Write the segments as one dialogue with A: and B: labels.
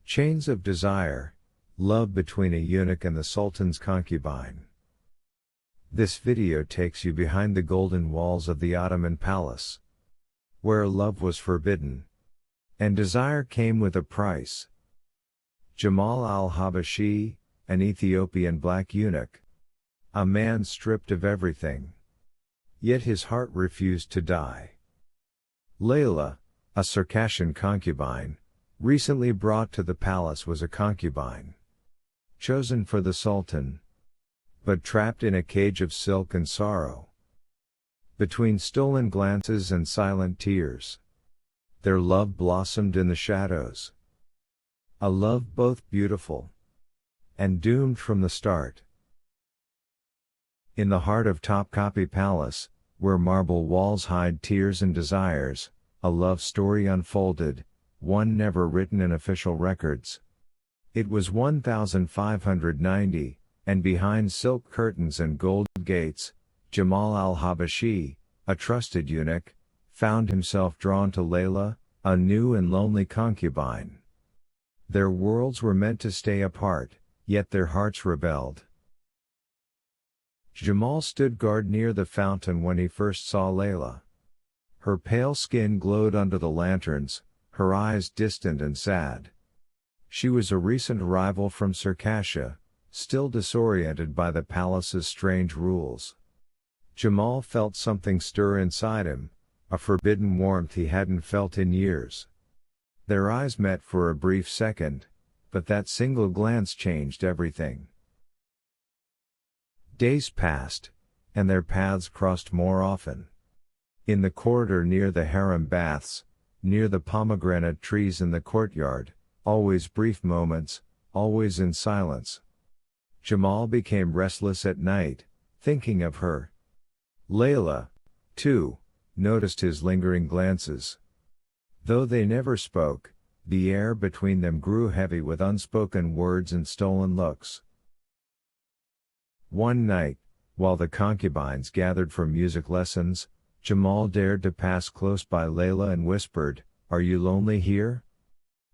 A: Chains of Desire, Love Between a Eunuch and the Sultan's Concubine. This video takes you behind the golden walls of the Ottoman palace, where love was forbidden, and desire came with a price. Jamal al-Habashi, an Ethiopian black eunuch, a man stripped of everything, yet his heart refused to die. Leyla, a Circassian concubine, recently brought to the palace, was a concubine chosen for the Sultan, but trapped in a cage of silk and sorrow. Between stolen glances and silent tears, their love blossomed in the shadows. A love both beautiful and doomed from the start. In the heart of Topkapi Palace, where marble walls hide tears and desires, a love story unfolded, one never written in official records. It was 1590, and behind silk curtains and gold gates, Jamal al-Habashi, a trusted eunuch, found himself drawn to Leyla, a new and lonely concubine. Their worlds were meant to stay apart, yet their hearts rebelled. Jamal stood guard near the fountain when he first saw Leyla. Her pale skin glowed under the lanterns, her eyes distant and sad. She was a recent arrival from Circassia, still disoriented by the palace's strange rules. Jamal felt something stir inside him, a forbidden warmth he hadn't felt in years. Their eyes met for a brief second, but that single glance changed everything. Days passed, and their paths crossed more often. In the corridor near the harem baths, near the pomegranate trees in the courtyard, always brief moments, always in silence. Jamal became restless at night, thinking of her. Leyla, too, noticed his lingering glances. Though they never spoke, the air between them grew heavy with unspoken words and stolen looks. One night, while the concubines gathered for music lessons, Jamal dared to pass close by Leyla and whispered, "Are you lonely here?"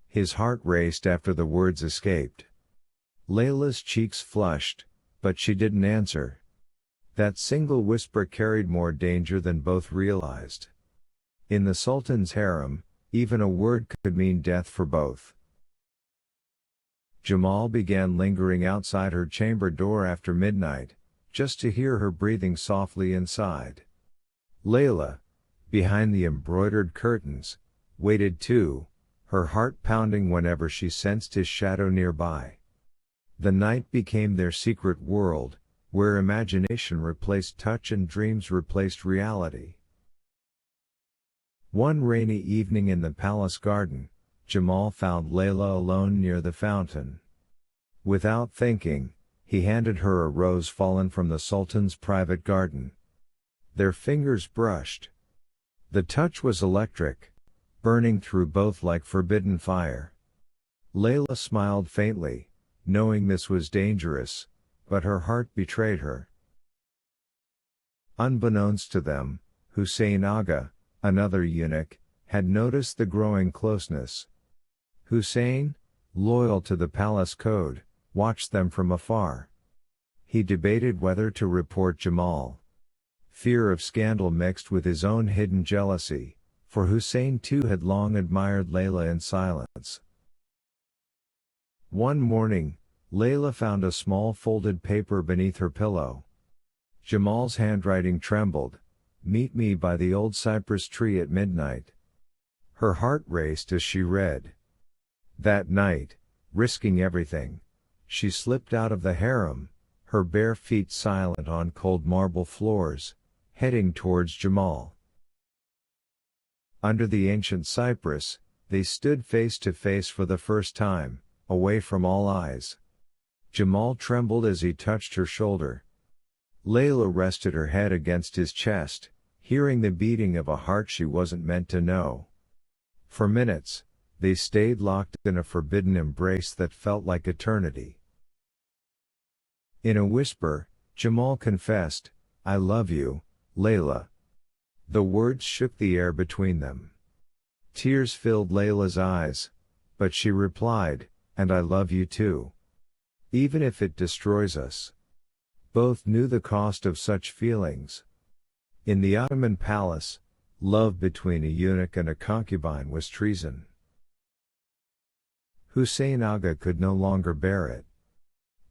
A: His heart raced after the words escaped. Layla's cheeks flushed, but she didn't answer. That single whisper carried more danger than both realized. In the Sultan's harem, even a word could mean death for both. Jamal began lingering outside her chamber door after midnight, just to hear her breathing softly inside. Leyla, behind the embroidered curtains, waited too, her heart pounding whenever she sensed his shadow nearby. The night became their secret world, where imagination replaced touch and dreams replaced reality. One rainy evening in the palace garden, Jamal found Leyla alone near the fountain. Without thinking, he handed her a rose fallen from the Sultan's private garden. Their fingers brushed. The touch was electric, burning through both like forbidden fire. Leyla smiled faintly, knowing this was dangerous, but her heart betrayed her. Unbeknownst to them, Hussein Aga, another eunuch, had noticed the growing closeness. Hussein, loyal to the palace code, watched them from afar. He debated whether to report Jamal. Fear of scandal mixed with his own hidden jealousy, for Hussein too had long admired Leyla in silence. One morning, Leyla found a small folded paper beneath her pillow. Jamal's handwriting trembled. "Meet me by the old cypress tree at midnight." Her heart raced as she read. That night, risking everything, she slipped out of the harem, her bare feet silent on cold marble floors, heading towards Jamal. Under the ancient cypress, they stood face to face for the first time, away from all eyes. Jamal trembled as he touched her shoulder. Leyla rested her head against his chest, hearing the beating of a heart she wasn't meant to know. For minutes, they stayed locked in a forbidden embrace that felt like eternity. In a whisper, Jamal confessed, "I love you, Leyla." The words shook the air between them. Tears filled Layla's eyes, but she replied, and I love you too. Even if it destroys us. Both knew the cost of such feelings. In the Ottoman palace, love between a eunuch and a concubine was treason. Hussein Aga could no longer bear it.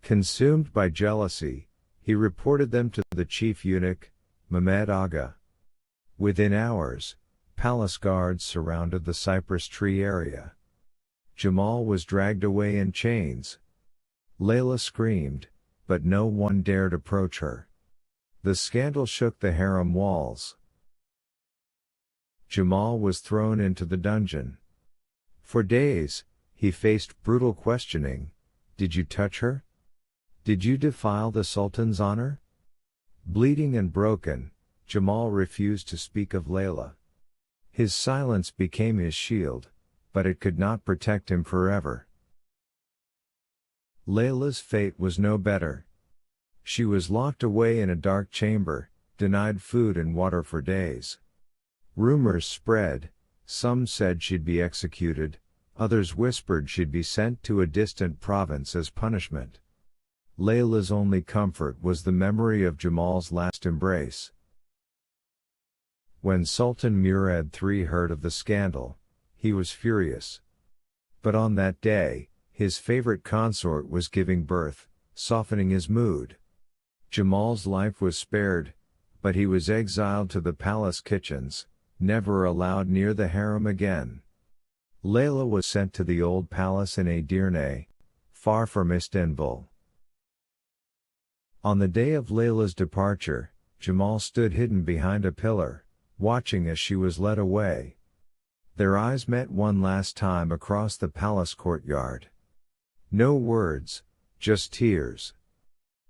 A: Consumed by jealousy, he reported them to the chief eunuch, Mehmed Aga. Within hours, palace guards surrounded the cypress tree area. Jamal was dragged away in chains. Leyla screamed, but no one dared approach her. The scandal shook the harem walls. Jamal was thrown into the dungeon. For days, he faced brutal questioning. Did you touch her? Did you defile the Sultan's honor? Bleeding and broken, Jamal refused to speak of Leyla. His silence became his shield, but it could not protect him forever. Layla's fate was no better. She was locked away in a dark chamber, denied food and water for days. Rumors spread, some said she'd be executed, others whispered she'd be sent to a distant province as punishment. Layla's only comfort was the memory of Jamal's last embrace. When Sultan Murad III heard of the scandal, he was furious. But on that day, his favorite consort was giving birth, softening his mood. Jamal's life was spared, but he was exiled to the palace kitchens, never allowed near the harem again. Leyla was sent to the old palace in Edirne, far from Istanbul. On the day of Layla's departure, Jamal stood hidden behind a pillar, watching as she was led away. Their eyes met one last time across the palace courtyard. No words, just tears.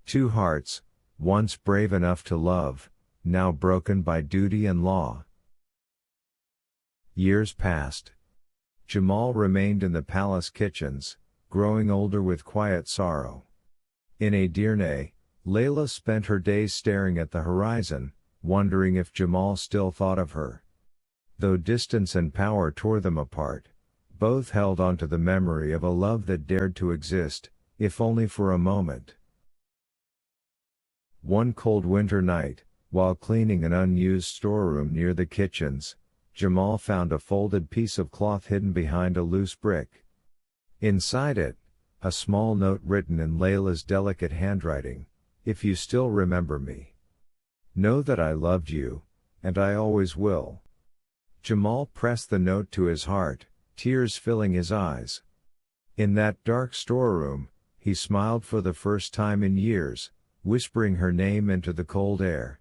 A: Two hearts, once brave enough to love, now broken by duty and law. Years passed. Jamal remained in the palace kitchens, growing older with quiet sorrow. In Edirne, Leyla spent her days staring at the horizon, wondering if Jamal still thought of her. Though distance and power tore them apart, both held on to the memory of a love that dared to exist, if only for a moment. One cold winter night, while cleaning an unused storeroom near the kitchens, Jamal found a folded piece of cloth hidden behind a loose brick. Inside it, a small note written in Layla's delicate handwriting. If you still remember me, know that I loved you, and I always will. Jamal pressed the note to his heart, tears filling his eyes. In that dark storeroom, he smiled for the first time in years, whispering her name into the cold air.